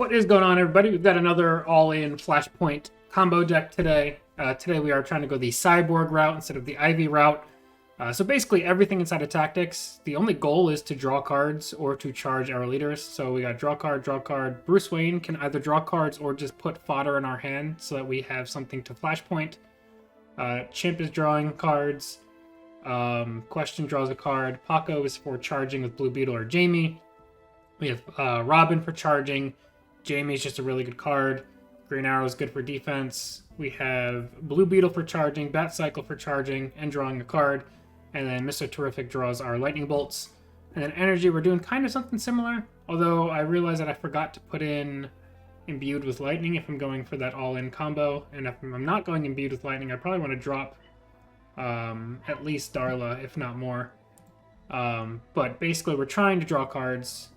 What is going on, everybody? We've got another all-in Flashpoint combo deck today. Today we are trying to go the Cyborg route instead of the Ivy route. So basically everything inside of Tactics, the only goal is to draw cards or to charge our leaders. So we got draw card, draw card. Bruce Wayne can either draw cards or just put fodder in our hand so that we have something to Flashpoint. Chimp is drawing cards. Question draws a card. Paco is for charging with Blue Beetle or Jamie. We have Robin for charging. Jamie's just a really good card. Green Arrow is good for defense. We have Blue Beetle for charging, Bat Cycle for charging and drawing a card. And then Mr. Terrific draws our lightning bolts. And then energy, we're doing kind of something similar. Although I realized that I forgot to put in imbued with lightning if I'm going for that all-in combo. And if I'm not going imbued with lightning, I probably want to drop at least Darla, if not more. But basically, we're trying to draw cards.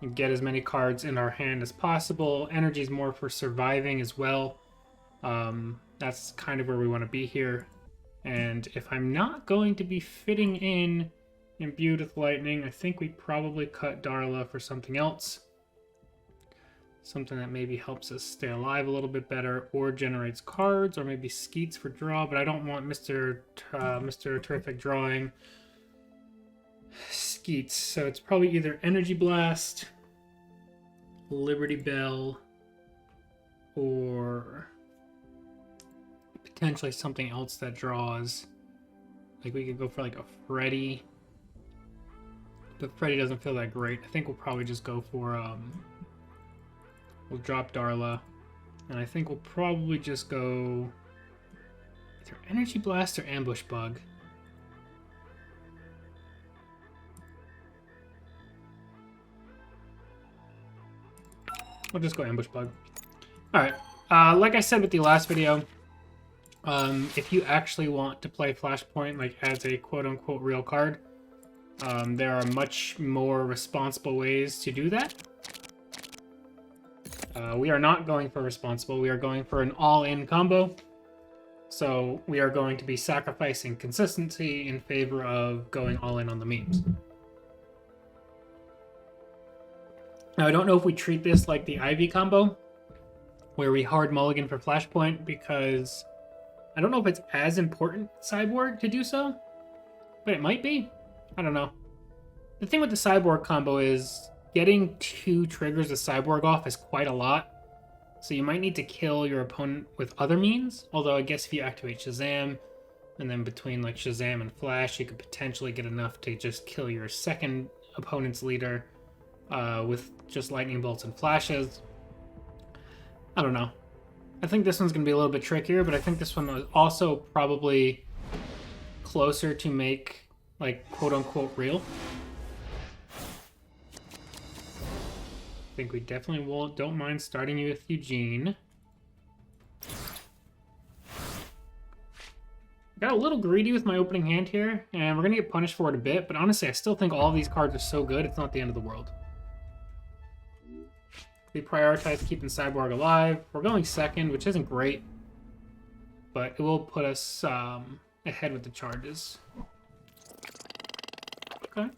And get as many cards in our hand as possible. Energy is more for surviving as well. That's kind of where we want to be here. And if I'm not going to be fitting in imbued with lightning, I think we probably cut Darla for something else. Something that maybe helps us stay alive a little bit better, or generates cards, or maybe Skeets for draw, but I don't want Mr. Terrific drawing Skeets, so it's probably either Energy Blast, Liberty Bell, or potentially something else that draws. Like we could go for like a Freddy, but Freddy doesn't feel that great. I think we'll probably just go for we'll drop Darla, and I think we'll probably just go either Energy Blast or Ambush Bug. We'll just go Ambush Bug. Alright, like I said with the last video, if you actually want to play Flashpoint like as a quote-unquote real card, there are much more responsible ways to do that. We are not going for responsible, we are going for an all-in combo. So we are going to be sacrificing consistency in favor of going all-in on the memes. Now, I don't know if we treat this like the Ivy combo, where we hard mulligan for Flashpoint, because I don't know if it's as important Cyborg to do so, but it might be. I don't know. The thing with the Cyborg combo is getting 2 triggers of Cyborg off is quite a lot, so you might need to kill your opponent with other means, although I guess if you activate Shazam, and then between like Shazam and Flash, you could potentially get enough to just kill your second opponent's leader. With just lightning bolts and flashes. I don't know. I think this one's going to be a little bit trickier, but I think this one was also probably closer to make, like, quote-unquote real. I think we definitely don't mind starting you with Eugene. Got a little greedy with my opening hand here, and we're going to get punished for it a bit, but honestly, I still think all of these cards are so good, it's not the end of the world. We prioritize keeping Cyborg alive. We're going second, which isn't great, but it will put us ahead with the charges. Okay.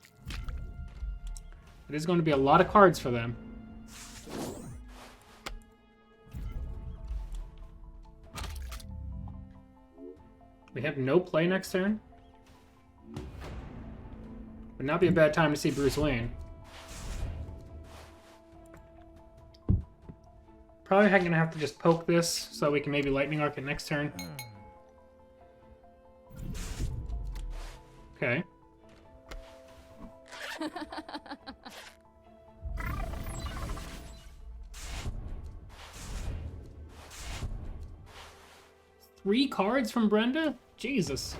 It is going to be a lot of cards for them. We have no play next turn. Would not be a bad time to see Bruce Wayne. Probably gonna have to just poke this so we can maybe lightning arc it next turn. Okay. Three cards from Brenda? Jesus.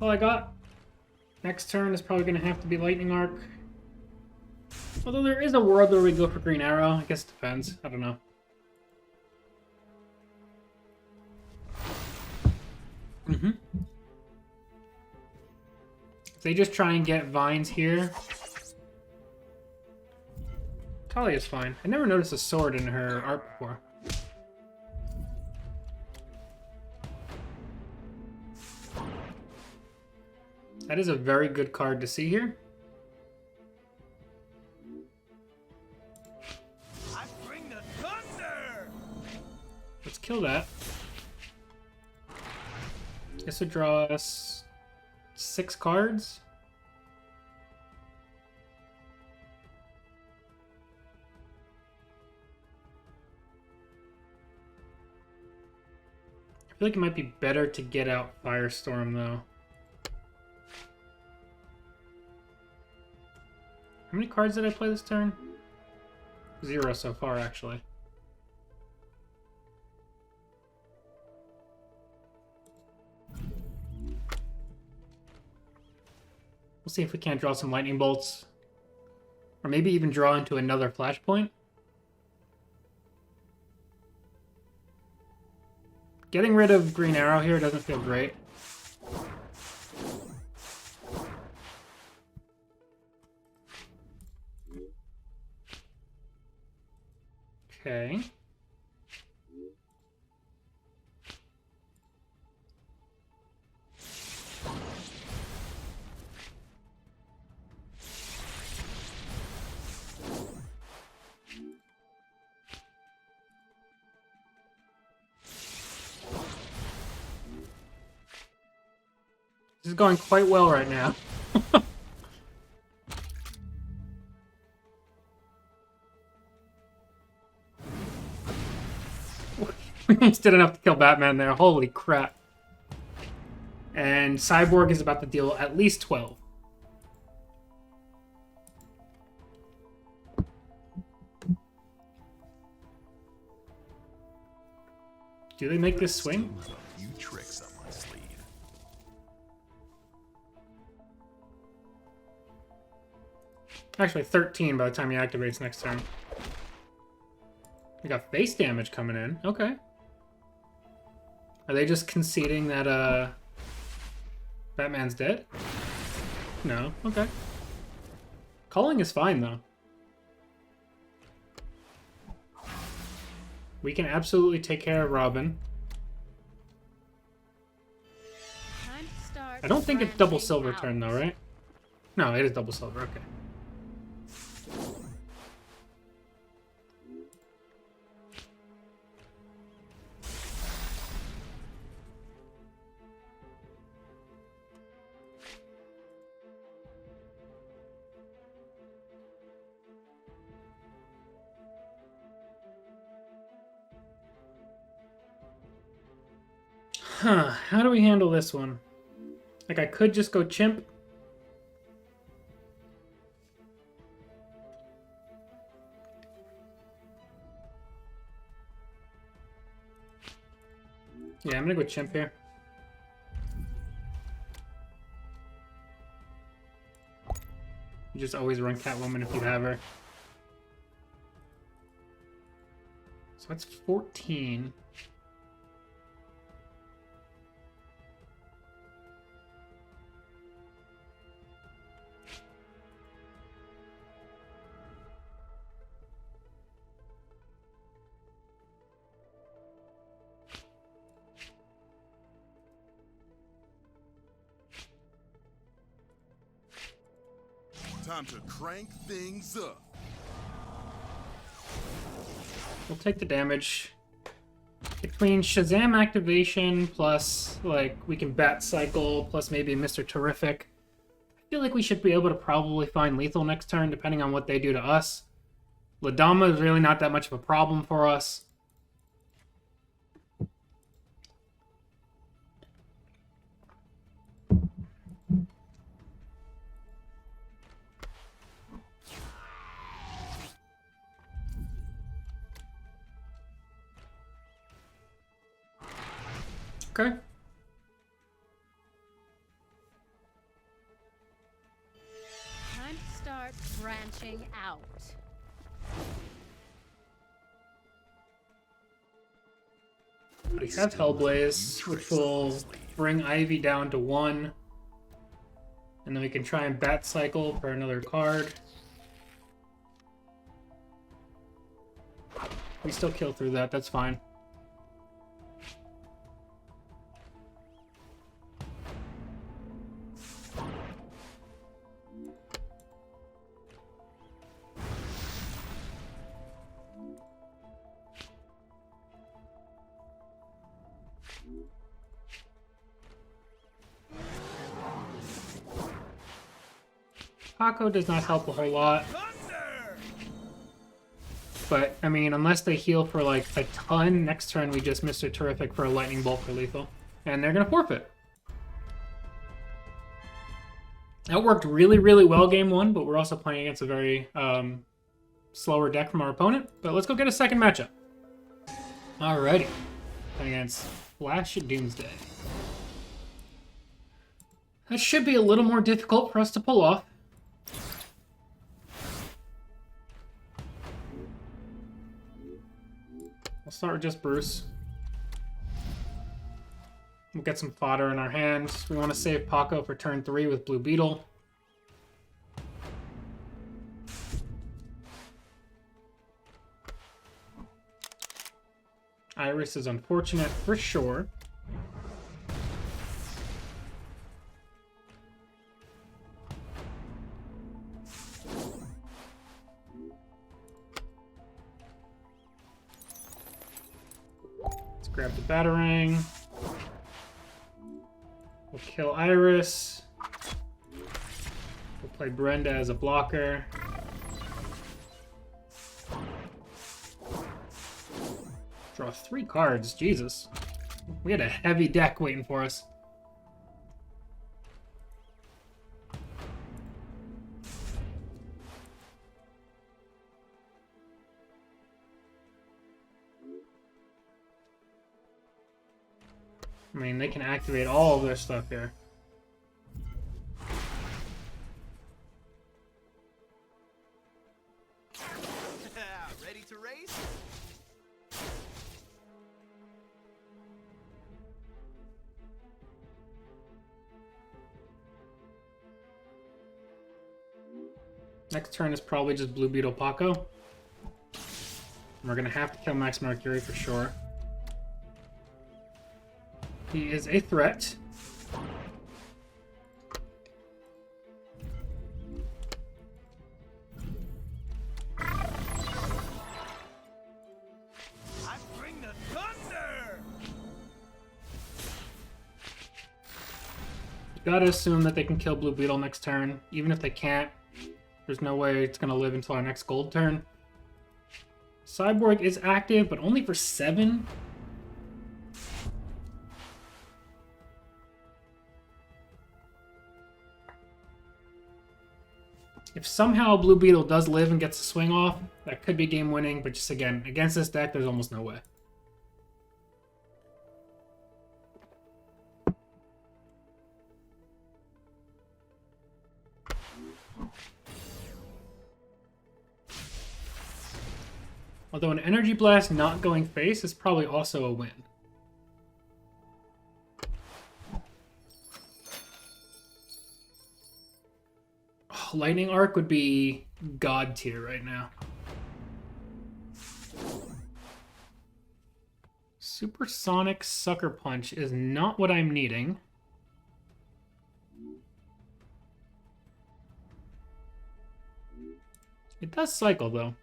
All I got. Next turn is probably going to have to be Lightning Arc. Although there is a world where we go for Green Arrow. I guess it depends. I don't know. If they just try and get Vines here, Talia's fine. I never noticed a sword in her art before. That is a very good card to see here. I bring the thunder. Let's kill that. This would draw us 6 cards. I feel like it might be better to get out Firestorm, though. How many cards did I play this turn? 0 so far, actually. We'll see if we can't draw some lightning bolts. Or maybe even draw into another Flashpoint. Getting rid of Green Arrow here doesn't feel great. Okay. This is going quite well right now. We just did enough to kill Batman there. Holy crap. And Cyborg is about to deal at least 12. Do they make this swing? You tricks up my sleeve. Actually, 13 by the time he activates next turn. We got face damage coming in. Okay. Are they just conceding that Batman's dead? No. Okay. Calling is fine, though. We can absolutely take care of Robin. I don't think it's double silver turn, though, right? No, it is double silver. Okay. Huh, how do we handle this one? Like, I could just go chimp. Yeah, I'm gonna go chimp here. You just always run Catwoman if you have her. So that's 14. Time to crank things up. We'll take the damage. Between Shazam activation plus, like, we can Bat Cycle plus maybe Mr. Terrific. I feel like we should be able to probably find lethal next turn, depending on what they do to us. Ladama is really not that much of a problem for us. Okay. Time to start branching out. We have Hellblaze, which will bring Ivy down to 1. And then we can try and Bat Cycle for another card. We still kill through that, that's fine. Paco does not help a whole lot. But, I mean, unless they heal for, like, a ton, next turn we just Mr. Terrific for a Lightning Bolt for lethal. And they're going to forfeit. That worked really, really well game one, but we're also playing against a very slower deck from our opponent. But let's go get a second matchup. Alrighty. Against Flash Doomsday. That should be a little more difficult for us to pull off. We'll start with just Bruce. We'll get some fodder in our hands. We want to save Paco for turn 3 with Blue Beetle. Iris is unfortunate for sure. Let's grab the Batarang. We'll kill Iris. We'll play Brenda as a blocker. Draw 3 cards, Jesus. We had a heavy deck waiting for us. I mean, they can activate all of their stuff here. Ready to race? Next turn is probably just Blue Beetle Paco. And we're gonna have to kill Max Mercury for sure. He is a threat. I bring the thunder! You gotta assume that they can kill Blue Beetle next turn. Even if they can't, there's no way it's gonna live until our next gold turn. Cyborg is active, but only for 7. If somehow Blue Beetle does live and gets a swing off, that could be game winning, but just again, against this deck, there's almost no way. Although an Energy Blast not going face is probably also a win. Lightning Arc would be god tier right now. Supersonic Sucker Punch is not what I'm needing. It does cycle though.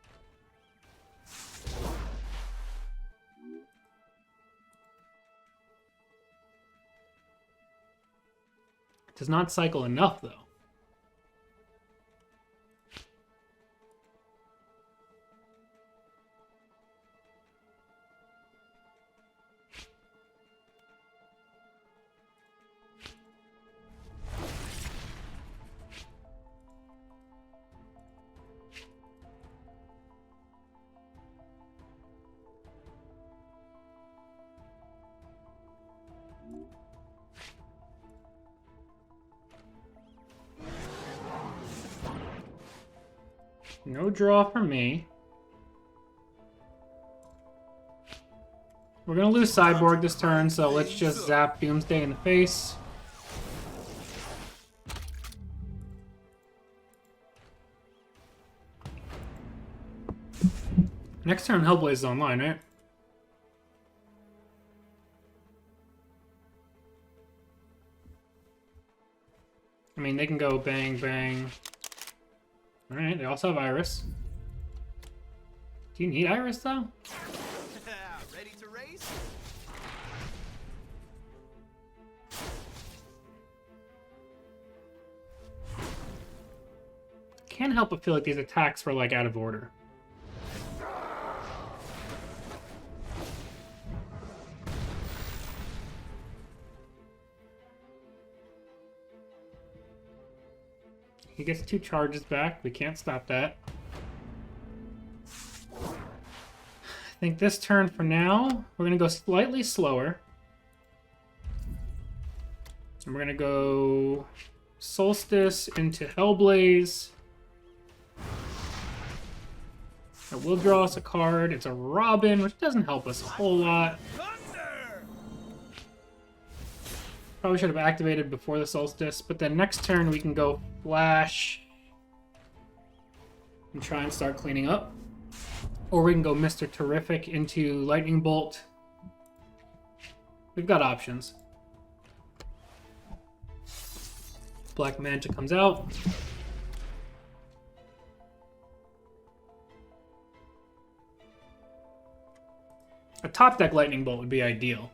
It does not cycle enough though. No draw for me. We're gonna lose Cyborg this turn, so let's just zap Doomsday in the face. Next turn Hellblaze is online, right? I mean, they can go bang, bang. Alright, they also have Iris. Do you need Iris, though? Ready to race? can't help but feel like these attacks were like out of order. He gets 2 charges back. We can't stop that. I think this turn for now, we're going to go slightly slower. And we're going to go Solstice into Hellblaze. It will draw us a card. It's a Robin, which doesn't help us a whole lot. Thunder! Probably should have activated before the Solstice, but then next turn we can go Flash and try and start cleaning up. Or we can go Mr. Terrific into Lightning Bolt. We've got options. Black Manta comes out. A top deck Lightning Bolt would be ideal.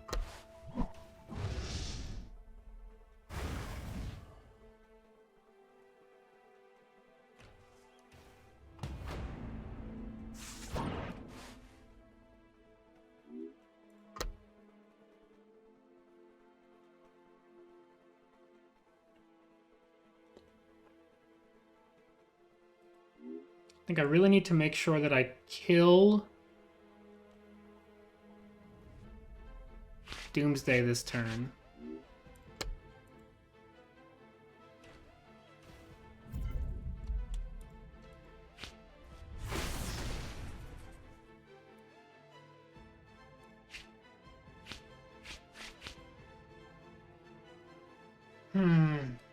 I think I really need to make sure that I kill Doomsday this turn.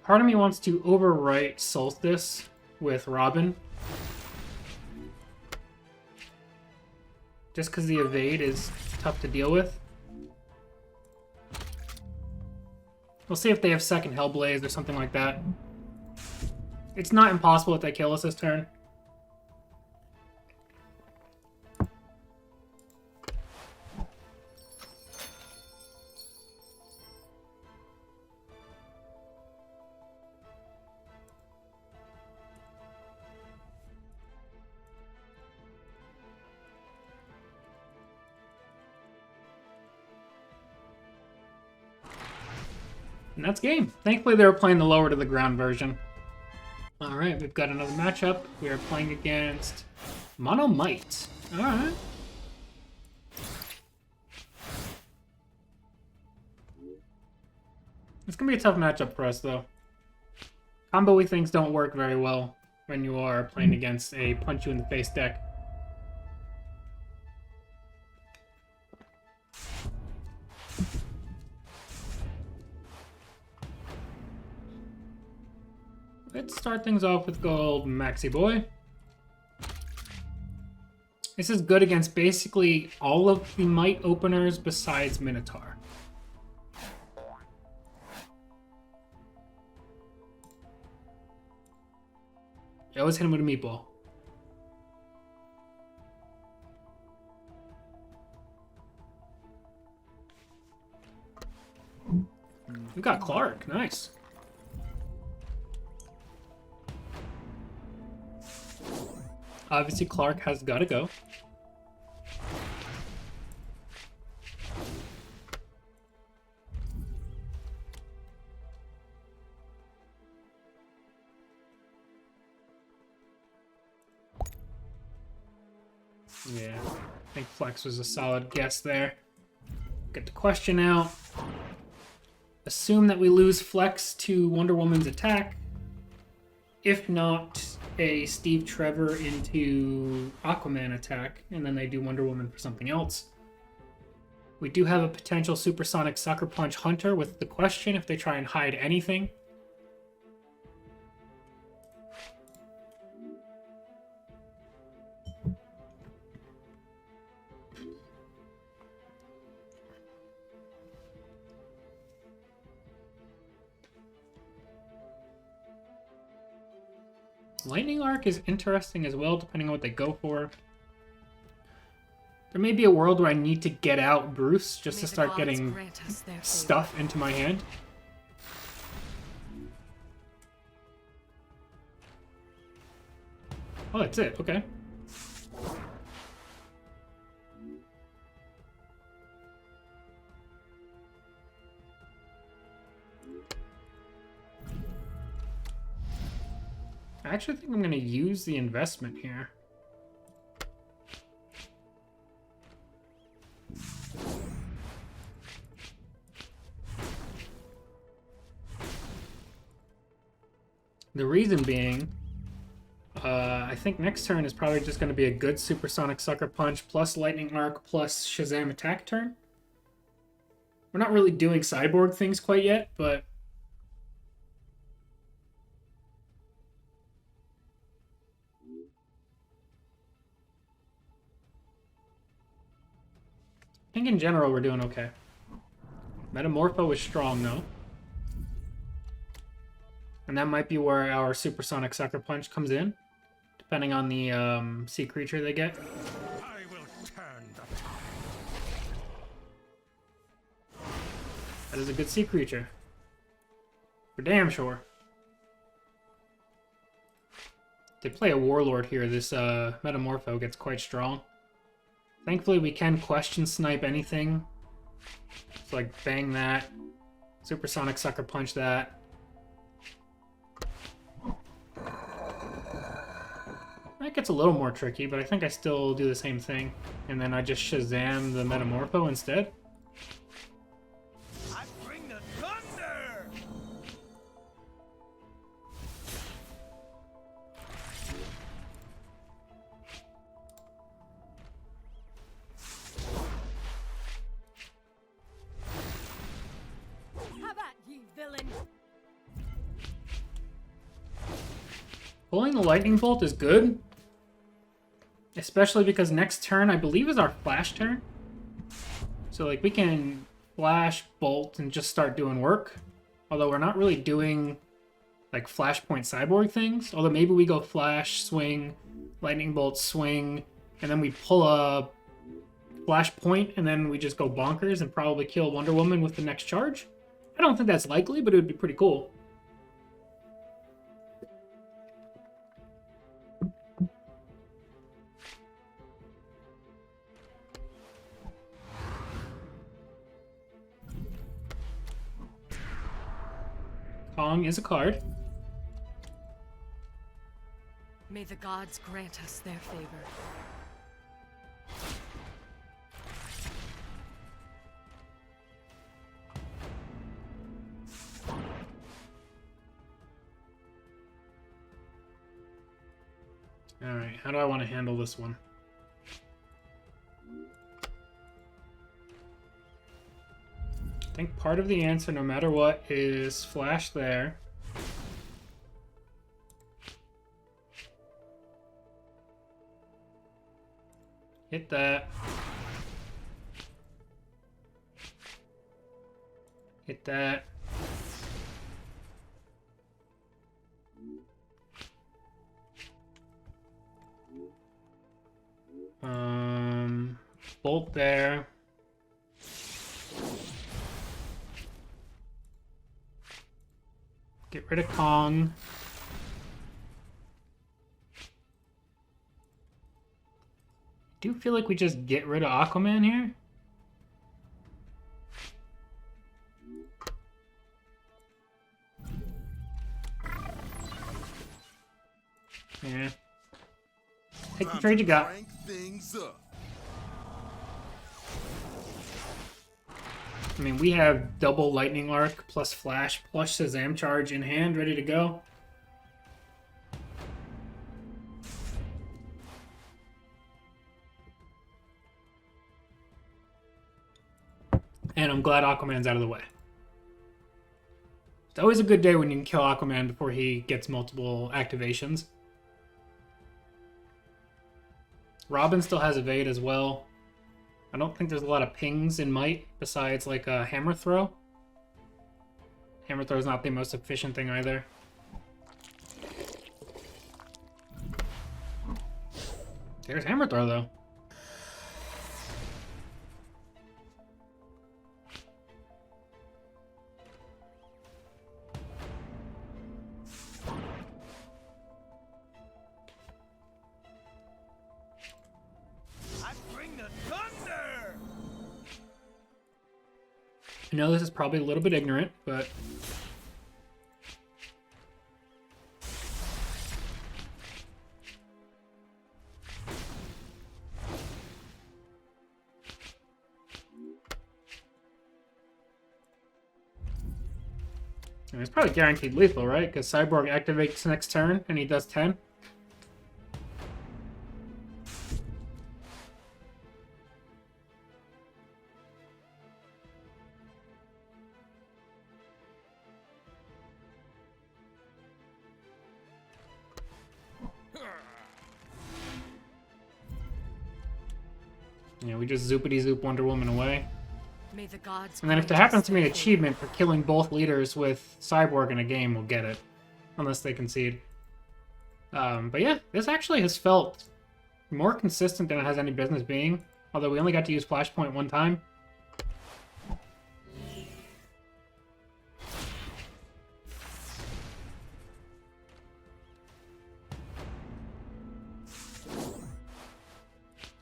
Part of me wants to overwrite Solstice with Robin. Just because the evade is tough to deal with. We'll see if they have second Hellblaze or something like that. It's not impossible that they kill us this turn. And that's game. Thankfully, they were playing the lower to the ground version. Alright, we've got another matchup. We are playing against Monomite. Alright. It's going to be a tough matchup for us, though. Combo-y things don't work very well when you are playing against a punch-you-in-the-face deck. Let's start things off with gold Maxi Boy. This is good against basically all of the Might openers besides Minotaur. I always hit him with a meatball. We got Clark, nice. Obviously, Clark has got to go. Yeah, I think Flex was a solid guess there. Get the question out. Assume that we lose Flex to Wonder Woman's attack. If not, a Steve Trevor into Aquaman attack, and then they do Wonder Woman for something else. We do have a potential Supersonic Sucker Punch Hunter with the question if they try and hide anything. Lightning Arc is interesting as well, depending on what they go for. There may be a world where I need to get out Bruce just to start getting stuff into my hand. Oh, that's it. Okay. I actually think I'm going to use the investment here. The reason being, I think next turn is probably just going to be a good Supersonic Sucker Punch plus Lightning Arc plus Shazam attack turn. We're not really doing Cyborg things quite yet, but... I think in general we're doing okay. Metamorpho is strong though. And that might be where our Supersonic Sucker Punch comes in, depending on the sea creature they get. I will turn the That is a good sea creature. For damn sure. They play a Warlord here. This Metamorpho gets quite strong. Thankfully, we can question snipe anything. So, like, bang that. Supersonic Sucker Punch that. That gets a little more tricky, but I think I still do the same thing. And then I just Shazam the Metamorpho instead. I bring the thunder! Have at ye, villain! Pulling the Lightning Bolt is good. Especially because next turn, I believe, is our Flash turn. So, like, we can Flash, Bolt, and just start doing work. Although we're not really doing, like, Flashpoint Cyborg things. Although maybe we go Flash, swing, Lightning Bolt, swing, and then we pull a Flashpoint, and then we just go bonkers and probably kill Wonder Woman with the next charge. I don't think that's likely, but it would be pretty cool. Kong is a card. May the gods grant us their favor. Alright, how do I want to handle this one? I think part of the answer, no matter what, is Flash there. Hit that. Hit that. Bolt there. Get rid of Kong. I do feel like we just get rid of Aquaman here. Yeah. Take the trade you got. crank things up. I mean, we have double Lightning Arc plus Flash plus Shazam charge in hand, ready to go. And I'm glad Aquaman's out of the way. It's always a good day when you can kill Aquaman before he gets multiple activations. Robin still has evade as well. I don't think there's a lot of pings in Might besides like a Hammer Throw. Hammer Throw is not the most efficient thing either. There's Hammer Throw though. I know this is probably a little bit ignorant, but... And it's probably guaranteed lethal, right? Because Cyborg activates next turn, and he does 10. Yeah, we just zoopity-zoop Wonder Woman away. May the gods And then if there grant happens us to be an their achievement for killing both leaders with Cyborg in a game, we'll get it. Unless they concede. But yeah, this actually has felt more consistent than it has any business being. Although we only got to use Flashpoint one time.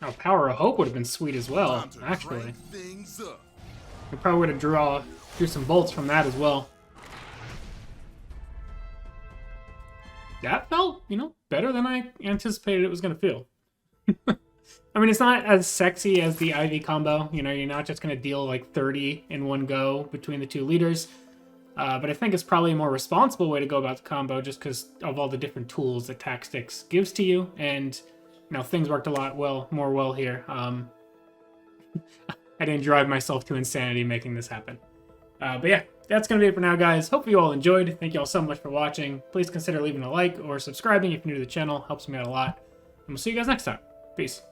Oh, Power of Hope would have been sweet as well, Time to actually. crank things up. We probably would have drew some bolts from that as well. That felt, you know, better than I anticipated it was going to feel. I mean, it's not as sexy as the Ivy combo. You know, you're not just going to deal like 30 in one go between the two leaders. But I think it's probably a more responsible way to go about the combo just because of all the different tools that Tactics gives to you. And, you know, things worked a lot more well here. I didn't drive myself to insanity making this happen. But yeah, that's going to be it for now, guys. Hope you all enjoyed. Thank you all so much for watching. Please consider leaving a like or subscribing if you're new to the channel. Helps me out a lot. And we'll see you guys next time. Peace.